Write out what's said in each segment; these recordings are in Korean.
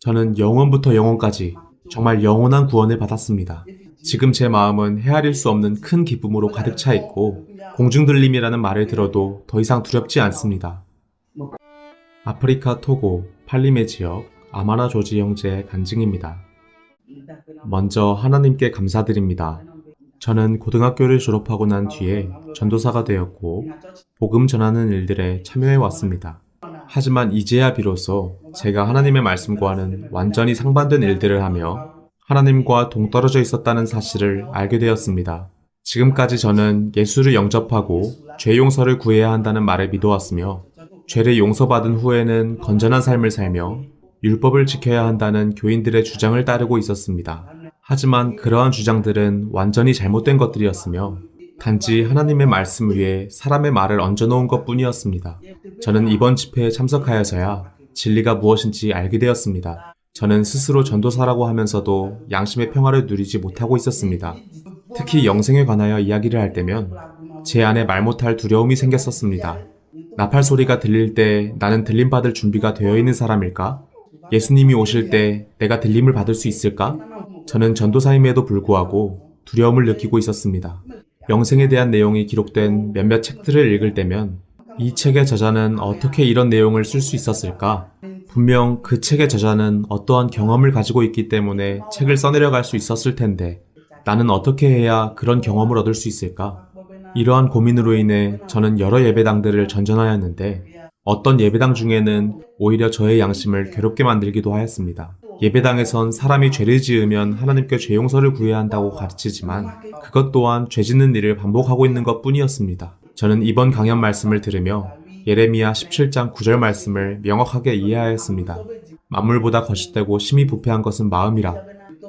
저는 영원부터 영원까지 정말 영원한 구원을 받았습니다. 지금 제 마음은 헤아릴 수 없는 큰 기쁨으로 가득 차 있고 공중들림이라는 말을 들어도 더 이상 두렵지 않습니다. 아프리카 토고 팔림의 지역 아마나 조지 형제의 간증입니다. 먼저 하나님께 감사드립니다. 저는 고등학교를 졸업하고 난 뒤에 전도사가 되었고 복음 전하는 일들에 참여해 왔습니다. 하지만 이제야 비로소 제가 하나님의 말씀과는 완전히 상반된 일들을 하며 하나님과 동떨어져 있었다는 사실을 알게 되었습니다. 지금까지 저는 예수를 영접하고 죄 용서를 구해야 한다는 말을 믿어왔으며 죄를 용서받은 후에는 건전한 삶을 살며 율법을 지켜야 한다는 교인들의 주장을 따르고 있었습니다. 하지만 그러한 주장들은 완전히 잘못된 것들이었으며 단지 하나님의 말씀 위에 사람의 말을 얹어놓은 것뿐이었습니다. 저는 이번 집회에 참석하여서야 진리가 무엇인지 알게 되었습니다. 저는 스스로 전도사라고 하면서도 양심의 평화를 누리지 못하고 있었습니다. 특히 영생에 관하여 이야기를 할 때면 제 안에 말 못할 두려움이 생겼었습니다. 나팔 소리가 들릴 때 나는 들림받을 준비가 되어 있는 사람일까? 예수님이 오실 때 내가 들림을 받을 수 있을까? 저는 전도사임에도 불구하고 두려움을 느끼고 있었습니다. 영생에 대한 내용이 기록된 몇몇 책들을 읽을 때면 이 책의 저자는 어떻게 이런 내용을 쓸 수 있었을까? 분명 그 책의 저자는 어떠한 경험을 가지고 있기 때문에 책을 써내려갈 수 있었을 텐데 나는 어떻게 해야 그런 경험을 얻을 수 있을까? 이러한 고민으로 인해 저는 여러 예배당들을 전전하였는데 어떤 예배당 중에는 오히려 저의 양심을 괴롭게 만들기도 하였습니다. 예배당에선 사람이 죄를 지으면 하나님께 죄 용서를 구해야 한다고 가르치지만 그것 또한 죄 짓는 일을 반복하고 있는 것 뿐이었습니다. 저는 이번 강연 말씀을 들으며 예레미야 17장 9절 말씀을 명확하게 이해하였습니다. 만물보다 거짓되고 심히 부패한 것은 마음이라.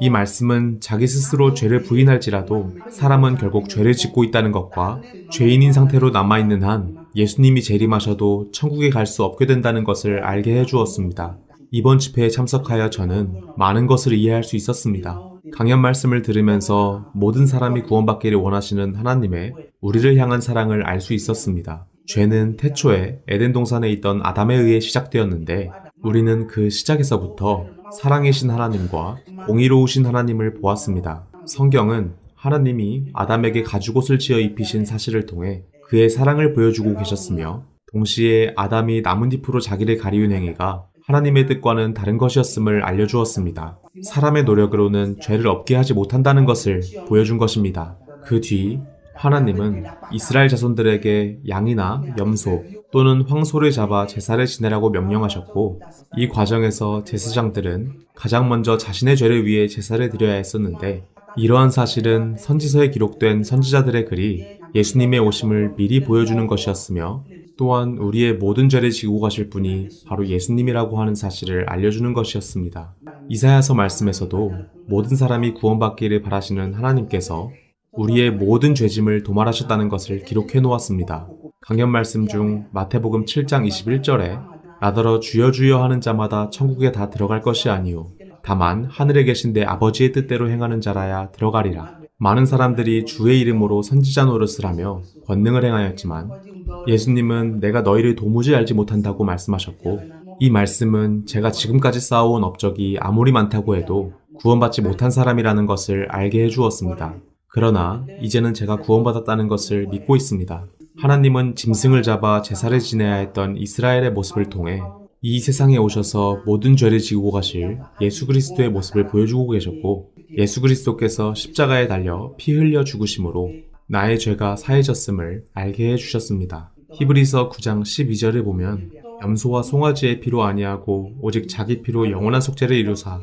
이 말씀은 자기 스스로 죄를 부인할지라도 사람은 결국 죄를 짓고 있다는 것과 죄인인 상태로 남아있는 한 예수님이 재림하셔도 천국에 갈 수 없게 된다는 것을 알게 해주었습니다. 이번 집회에 참석하여 저는 많은 것을 이해할 수 있었습니다. 강연 말씀을 들으면서 모든 사람이 구원받기를 원하시는 하나님의 우리를 향한 사랑을 알 수 있었습니다. 죄는 태초에 에덴 동산에 있던 아담에 의해 시작되었는데 우리는 그 시작에서부터 사랑이신 하나님과 공의로우신 하나님을 보았습니다. 성경은 하나님이 아담에게 가죽옷을 지어 입히신 사실을 통해 그의 사랑을 보여주고 계셨으며 동시에 아담이 나뭇잎으로 자기를 가리운 행위가 하나님의 뜻과는 다른 것이었음을 알려주었습니다. 사람의 노력으로는 죄를 없게 하지 못한다는 것을 보여준 것입니다. 그 뒤 하나님은 이스라엘 자손들에게 양이나 염소 또는 황소를 잡아 제사를 지내라고 명령하셨고 이 과정에서 제사장들은 가장 먼저 자신의 죄를 위해 제사를 드려야 했었는데 이러한 사실은 선지서에 기록된 선지자들의 글이 예수님의 오심을 미리 보여주는 것이었으며 또한 우리의 모든 죄를 지고 가실 분이 바로 예수님이라고 하는 사실을 알려주는 것이었습니다. 이사야서 말씀에서도 모든 사람이 구원받기를 바라시는 하나님께서 우리의 모든 죄짐을 도말하셨다는 것을 기록해 놓았습니다. 강연 말씀 중 마태복음 7장 21절에 나더러 주여 주여 하는 자마다 천국에 다 들어갈 것이 아니요 다만 하늘에 계신 내 아버지의 뜻대로 행하는 자라야 들어가리라. 많은 사람들이 주의 이름으로 선지자 노릇을 하며 권능을 행하였지만 예수님은 내가 너희를 도무지 알지 못한다고 말씀하셨고 이 말씀은 제가 지금까지 쌓아온 업적이 아무리 많다고 해도 구원받지 못한 사람이라는 것을 알게 해주었습니다. 그러나 이제는 제가 구원받았다는 것을 믿고 있습니다. 하나님은 짐승을 잡아 제사를 지내야 했던 이스라엘의 모습을 통해 이 세상에 오셔서 모든 죄를 지고 가실 예수 그리스도의 모습을 보여주고 계셨고 예수 그리스도께서 십자가에 달려 피 흘려 죽으심으로 나의 죄가 사해졌음을 알게 해주셨습니다. 히브리서 9장 12절을 보면 염소와 송아지의 피로 아니하고 오직 자기 피로 영원한 속죄를 이루사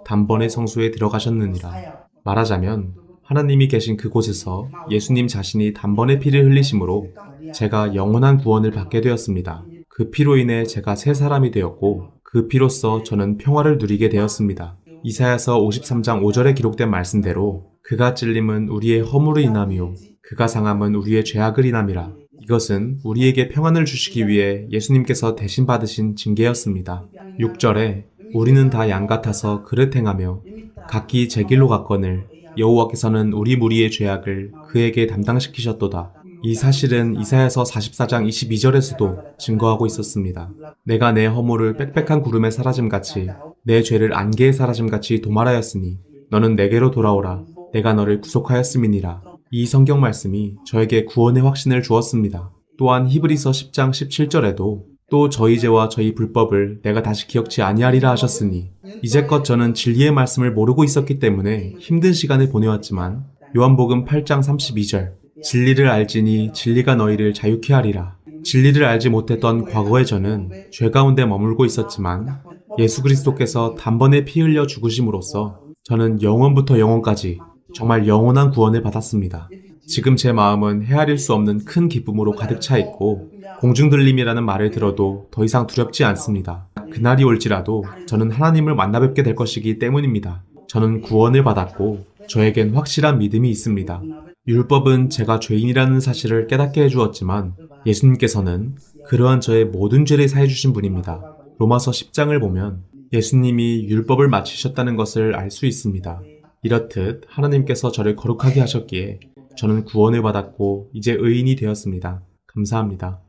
단번에 성소에 들어가셨느니라. 말하자면 하나님이 계신 그곳에서 예수님 자신이 단번에 피를 흘리심으로 제가 영원한 구원을 받게 되었습니다. 그 피로 인해 제가 새 사람이 되었고 그 피로써 저는 평화를 누리게 되었습니다. 이사야서 53장 5절에 기록된 말씀대로 그가 찔림은 우리의 허물을 인함이요 그가 상함은 우리의 죄악을 인함이라. 이것은 우리에게 평안을 주시기 위해 예수님께서 대신 받으신 징계였습니다. 6절에 우리는 다 양 같아서 그릇 행하며 각기 제 길로 갔거늘 여호와께서는 우리 무리의 죄악을 그에게 담당시키셨도다. 이 사실은 이사야서 44장 22절에서도 증거하고 있었습니다. 내가 내 허물을 빽빽한 구름에 사라짐같이 내 죄를 안개에 사라짐같이 도말하였으니 너는 내게로 돌아오라. 내가 너를 구속하였음이니라. 이 성경 말씀이 저에게 구원의 확신을 주었습니다. 또한 히브리서 10장 17절에도 또 저희 죄와 저희 불법을 내가 다시 기억지 아니하리라 하셨으니 이제껏 저는 진리의 말씀을 모르고 있었기 때문에 힘든 시간을 보내왔지만 요한복음 8장 32절 진리를 알지니 진리가 너희를 자유케 하리라. 진리를 알지 못했던 과거의 저는 죄 가운데 머물고 있었지만 예수 그리스도께서 단번에 피 흘려 죽으심으로써 저는 영원부터 영원까지 정말 영원한 구원을 받았습니다. 지금 제 마음은 헤아릴 수 없는 큰 기쁨으로 가득 차 있고 공중들림이라는 말을 들어도 더 이상 두렵지 않습니다. 그날이 올지라도 저는 하나님을 만나 뵙게 될 것이기 때문입니다. 저는 구원을 받았고 저에겐 확실한 믿음이 있습니다. 율법은 제가 죄인이라는 사실을 깨닫게 해주었지만 예수님께서는 그러한 저의 모든 죄를 사해 주신 분입니다. 로마서 10장을 보면 예수님이 율법을 마치셨다는 것을 알 수 있습니다. 이렇듯 하나님께서 저를 거룩하게 하셨기에 저는 구원을 받았고 이제 의인이 되었습니다. 감사합니다.